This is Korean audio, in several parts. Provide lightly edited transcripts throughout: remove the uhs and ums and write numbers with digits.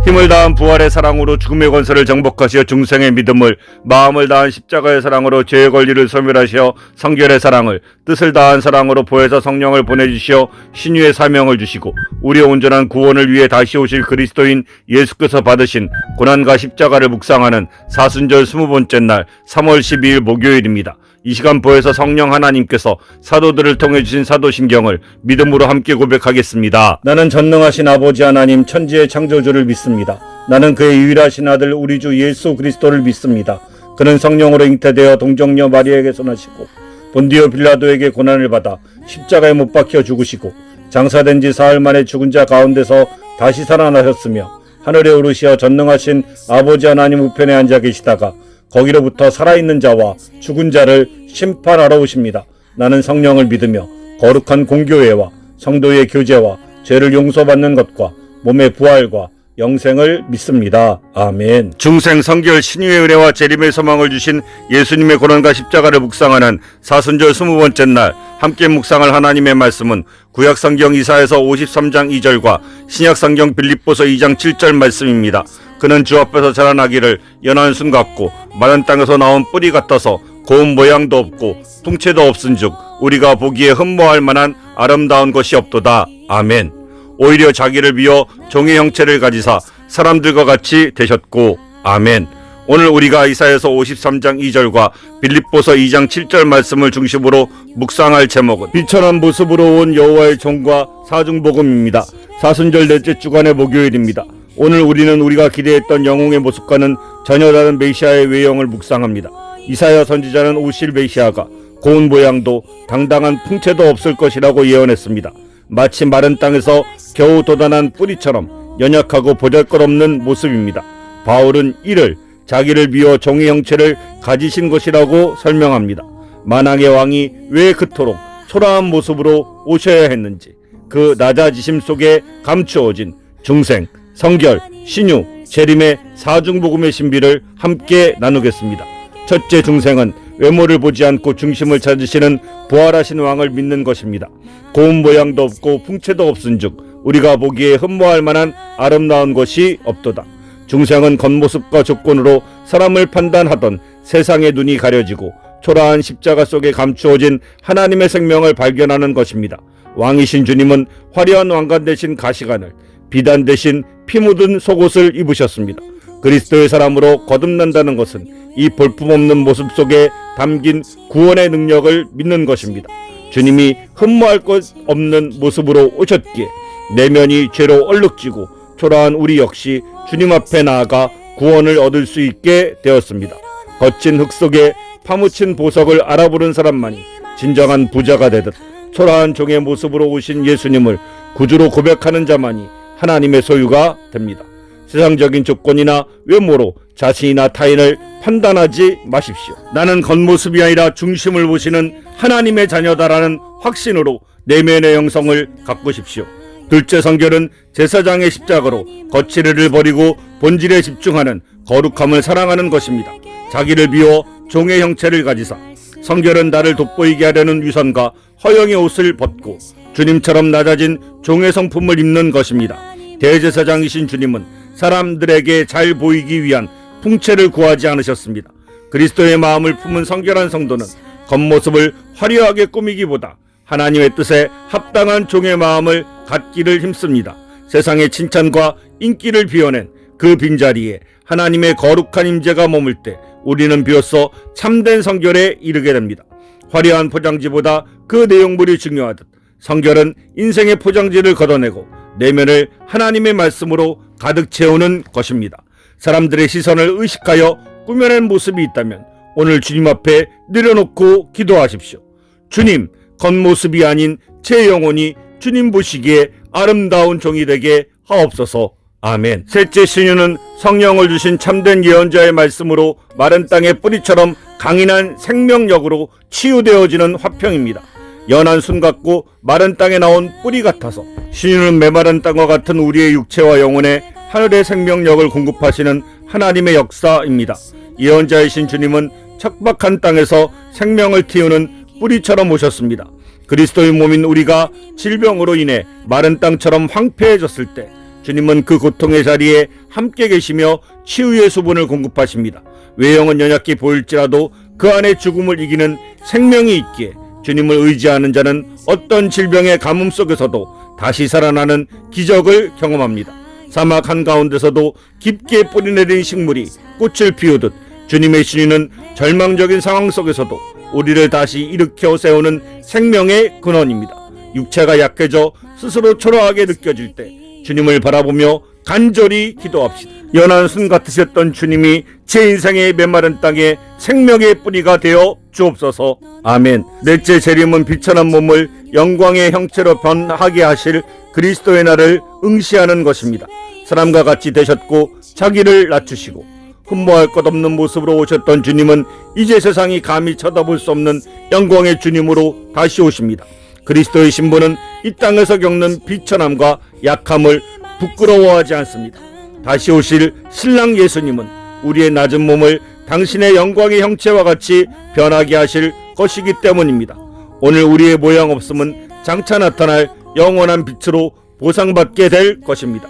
힘을 다한 부활의 사랑으로 죽음의 권세를 정복하시어 중생의 믿음을, 마음을 다한 십자가의 사랑으로 죄의 권리를 소멸하시어 성결의 사랑을, 뜻을 다한 사랑으로 보혜사 성령을 보내주시어 신유의 사명을 주시고 우리의 온전한 구원을 위해 다시 오실 그리스도인 예수께서 받으신 고난과 십자가를 묵상하는 사순절 20번째 날 3월 12일 목요일입니다. 이 시간 보혜사 성령 하나님께서 사도들을 통해 주신 사도신경을 믿음으로 함께 고백하겠습니다. 나는 전능하신 아버지 하나님 천지의 창조주를 믿습니다. 나는 그의 유일하신 아들 우리 주 예수 그리스도를 믿습니다. 그는 성령으로 잉태되어 동정녀 마리아에게서 나시고 본디오 빌라도에게 고난을 받아 십자가에 못 박혀 죽으시고 장사된 지 사흘 만에 죽은 자 가운데서 다시 살아나셨으며 하늘에 오르시어 전능하신 아버지 하나님 우편에 앉아 계시다가 거기로부터 살아있는 자와 죽은 자를 심판하러 오십니다. 나는 성령을 믿으며 거룩한 공교회와 성도의 교제와 죄를 용서받는 것과 몸의 부활과 영생을 믿습니다. 아멘. 중생 성결 신유의 은혜와 재림의 소망을 주신 예수님의 고난과 십자가를 묵상하는 사순절 20번째 날 함께 묵상할 하나님의 말씀은 구약성경 이사야서 53장 2절과 신약성경 빌립보서 2장 7절 말씀입니다. 그는 주 앞에서 자라나기를 연한 순 같고 마른 땅에서 나온 뿌리 같아서 고운 모양도 없고 풍채도 없은즉 우리가 보기에 흠모할 만한 아름다운 것이 없도다. 아멘. 오히려 자기를 비워 종의 형체를 가지사 사람들과 같이 되셨고. 아멘. 오늘 우리가 이사야서 53장 2절과 빌립보서 2장 7절 말씀을 중심으로 묵상할 제목은 비천한 모습으로 온 여호와의 종과 사중복음입니다. 사순절 넷째 주간의 목요일입니다. 오늘 우리는 우리가 기대했던 영웅의 모습과는 전혀 다른 메시아의 외형을 묵상합니다. 이사야 선지자는 오실 메시아가 고운 모양도 당당한 풍채도 없을 것이라고 예언했습니다. 마치 마른 땅에서 겨우 돋아난 뿌리처럼 연약하고 보잘것없는 모습입니다. 바울은 이를 자기를 비워 종의 형체를 가지신 것이라고 설명합니다. 만왕의 왕이 왜 그토록 초라한 모습으로 오셔야 했는지, 그 낮아지심 속에 감추어진 중생, 성결, 신유, 재림의 사중복음의 신비를 함께 나누겠습니다. 첫째, 중생은 외모를 보지 않고 중심을 찾으시는 부활하신 왕을 믿는 것입니다. 고운 모양도 없고 풍채도 없은즉 우리가 보기에 흠모할 만한 아름다운 것이 없도다. 중생은 겉모습과 조건으로 사람을 판단하던 세상의 눈이 가려지고 초라한 십자가 속에 감추어진 하나님의 생명을 발견하는 것입니다. 왕이신 주님은 화려한 왕관 대신 가시관을, 비단 대신 피 묻은 속옷을 입으셨습니다. 그리스도의 사람으로 거듭난다는 것은 이 볼품없는 모습 속에 담긴 구원의 능력을 믿는 것입니다. 주님이 흠모할 것 없는 모습으로 오셨기에 내면이 죄로 얼룩지고 초라한 우리 역시 주님 앞에 나아가 구원을 얻을 수 있게 되었습니다. 거친 흙 속에 파묻힌 보석을 알아보는 사람만이 진정한 부자가 되듯 초라한 종의 모습으로 오신 예수님을 구주로 고백하는 자만이 하나님의 소유가 됩니다. 세상적인 조건이나 외모로 자신이나 타인을 판단하지 마십시오. 나는 겉모습이 아니라 중심을 보시는 하나님의 자녀다라는 확신으로 내면의 영성을 가꾸십시오. 둘째, 성결은 제사장의 십자가로 거칠애를 버리고 본질에 집중하는 거룩함을 사랑하는 것입니다. 자기를 비워 종의 형체를 가지사 성결은 나를 돋보이게 하려는 위선과 허영의 옷을 벗고 주님처럼 낮아진 종의 성품을 입는 것입니다. 대제사장이신 주님은 사람들에게 잘 보이기 위한 풍채를 구하지 않으셨습니다. 그리스도의 마음을 품은 성결한 성도는 겉모습을 화려하게 꾸미기보다 하나님의 뜻에 합당한 종의 마음을 갖기를 힘씁니다. 세상의 칭찬과 인기를 비워낸 그 빈자리에 하나님의 거룩한 임재가 머물 때 우리는 비로소 참된 성결에 이르게 됩니다. 화려한 포장지보다 그 내용물이 중요하듯 성결은 인생의 포장지를 걷어내고 내면을 하나님의 말씀으로 가득 채우는 것입니다. 사람들의 시선을 의식하여 꾸며낸 모습이 있다면 오늘 주님 앞에 내려놓고 기도하십시오. 주님, 겉모습이 아닌 제 영혼이 주님 보시기에 아름다운 종이 되게 하옵소서. 아멘. 셋째, 신유는 성령을 주신 참된 예언자의 말씀으로 마른 땅의 뿌리처럼 강인한 생명력으로 치유되어지는 화평입니다. 연한 순 같고 마른 땅에 나온 뿌리 같아서 신유는 메마른 땅과 같은 우리의 육체와 영혼에 하늘의 생명력을 공급하시는 하나님의 역사입니다. 예언자이신 주님은 척박한 땅에서 생명을 틔우는 뿌리처럼 오셨습니다. 그리스도의 몸인 우리가 질병으로 인해 마른 땅처럼 황폐해졌을 때 주님은 그 고통의 자리에 함께 계시며 치유의 수분을 공급하십니다. 외형은 연약해 보일지라도 그 안에 죽음을 이기는 생명이 있기에 주님을 의지하는 자는 어떤 질병의 가뭄 속에서도 다시 살아나는 기적을 경험합니다. 사막 한가운데서도 깊게 뿌리내린 식물이 꽃을 피우듯 주님의 신유는 절망적인 상황 속에서도 우리를 다시 일으켜 세우는 생명의 근원입니다. 육체가 약해져 스스로 초라하게 느껴질 때 주님을 바라보며 간절히 기도합시다. 연한 순 같으셨던 주님이 제 인생의 메마른 땅에 생명의 뿌리가 되어 주옵소서. 아멘. 넷째 재림은 비천한 몸을 영광의 형체로 변하게 하실 그리스도의 날을 응시하는 것입니다. 사람과 같이 되셨고 자기를 낮추시고 흠모할 것 없는 모습으로 오셨던 주님은 이제 세상이 감히 쳐다볼 수 없는 영광의 주님으로 다시 오십니다. 그리스도의 신부는 이 땅에서 겪는 비천함과 약함을 부끄러워하지 않습니다. 다시 오실 신랑 예수님은 우리의 낮은 몸을 당신의 영광의 형체와 같이 변하게 하실 것이기 때문입니다. 오늘 우리의 모양 없음은 장차 나타날 영원한 빛으로 보상받게 될 것입니다.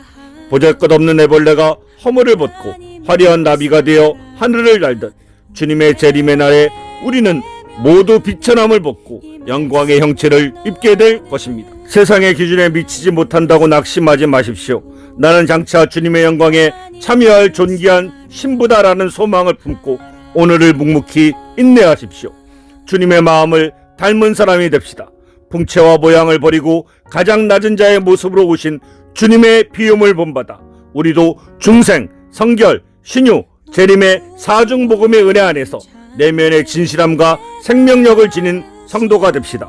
보잘것없는 애벌레가 허물을 벗고 화려한 나비가 되어 하늘을 날듯 주님의 재림의 날에 우리는 모두 비천함을 벗고 영광의 형체를 입게 될 것입니다. 세상의 기준에 미치지 못한다고 낙심하지 마십시오. 나는 장차 주님의 영광에 참여할 존귀한 신부다라는 소망을 품고 오늘을 묵묵히 인내하십시오. 주님의 마음을 닮은 사람이 됩시다. 풍채와 모양을 버리고 가장 낮은 자의 모습으로 오신 주님의 비움을 본받아 우리도 중생, 성결, 신유, 재림의 사중복음의 은혜 안에서 내면의 진실함과 생명력을 지닌 성도가 됩시다.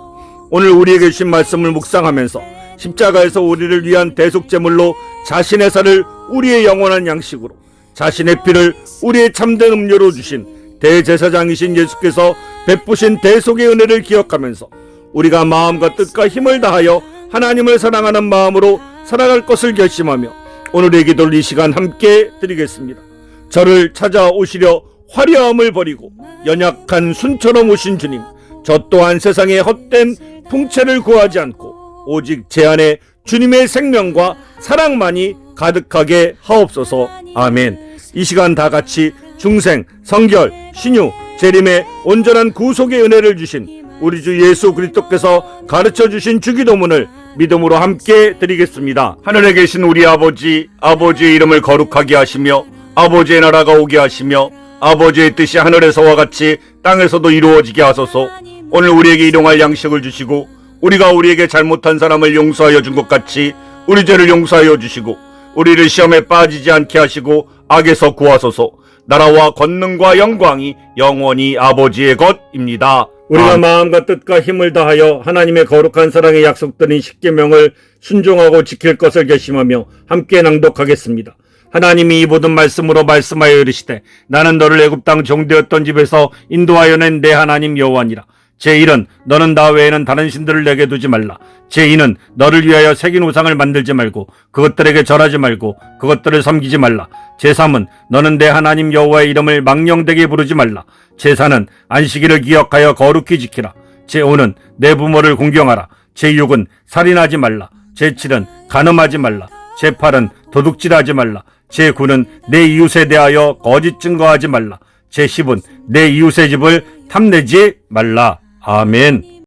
오늘 우리에게 주신 말씀을 묵상하면서 십자가에서 우리를 위한 대속제물로 자신의 살을 우리의 영원한 양식으로, 자신의 피를 우리의 참된 음료로 주신 대제사장이신 예수께서 베푸신 대속의 은혜를 기억하면서 우리가 마음과 뜻과 힘을 다하여 하나님을 사랑하는 마음으로 살아갈 것을 결심하며 오늘의 기도를 이 시간 함께 드리겠습니다. 저를 찾아오시려 화려함을 버리고 연약한 순처럼 오신 주님, 저 또한 세상의 헛된 풍채를 구하지 않고 오직 제 안에 주님의 생명과 사랑만이 가득하게 하옵소서. 아멘. 이 시간 다 같이 중생, 성결, 신유, 재림의 온전한 구속의 은혜를 주신 우리 주 예수 그리스도께서 가르쳐 주신 주기도문을 믿음으로 함께 드리겠습니다. 하늘에 계신 우리 아버지, 아버지의 이름을 거룩하게 하시며 아버지의 나라가 오게 하시며 아버지의 뜻이 하늘에서와 같이 땅에서도 이루어지게 하소서. 오늘 우리에게 일용할 양식을 주시고 우리가 우리에게 잘못한 사람을 용서하여 준 것 같이 우리 죄를 용서하여 주시고 우리를 시험에 빠지지 않게 하시고 악에서 구하소서. 나라와 권능과 영광이 영원히 아버지의 것입니다. 우리가 마음과 뜻과 힘을 다하여 하나님의 거룩한 사랑의 약속드린 십계명을 순종하고 지킬 것을 결심하며 함께 낭독하겠습니다. 하나님이 이 모든 말씀으로 말씀하여 이르시되 나는 너를 애굽 땅 종되었던 집에서 인도하여 낸 내 하나님 여호와니라. 제1은 너는 나 외에는 다른 신들을 내게 두지 말라. 제2는 너를 위하여 새긴 우상을 만들지 말고 그것들에게 절하지 말고 그것들을 섬기지 말라. 제3은 너는 내 하나님 여호와의 이름을 망령되게 부르지 말라. 제4는 안식일을 기억하여 거룩히 지키라. 제5는 내 부모를 공경하라. 제6은 살인하지 말라. 제7은 간음하지 말라. 제8은 도둑질하지 말라. 제9는 내 이웃에 대하여 거짓 증거하지 말라. 제10은 내 이웃의 집을 탐내지 말라. 아멘.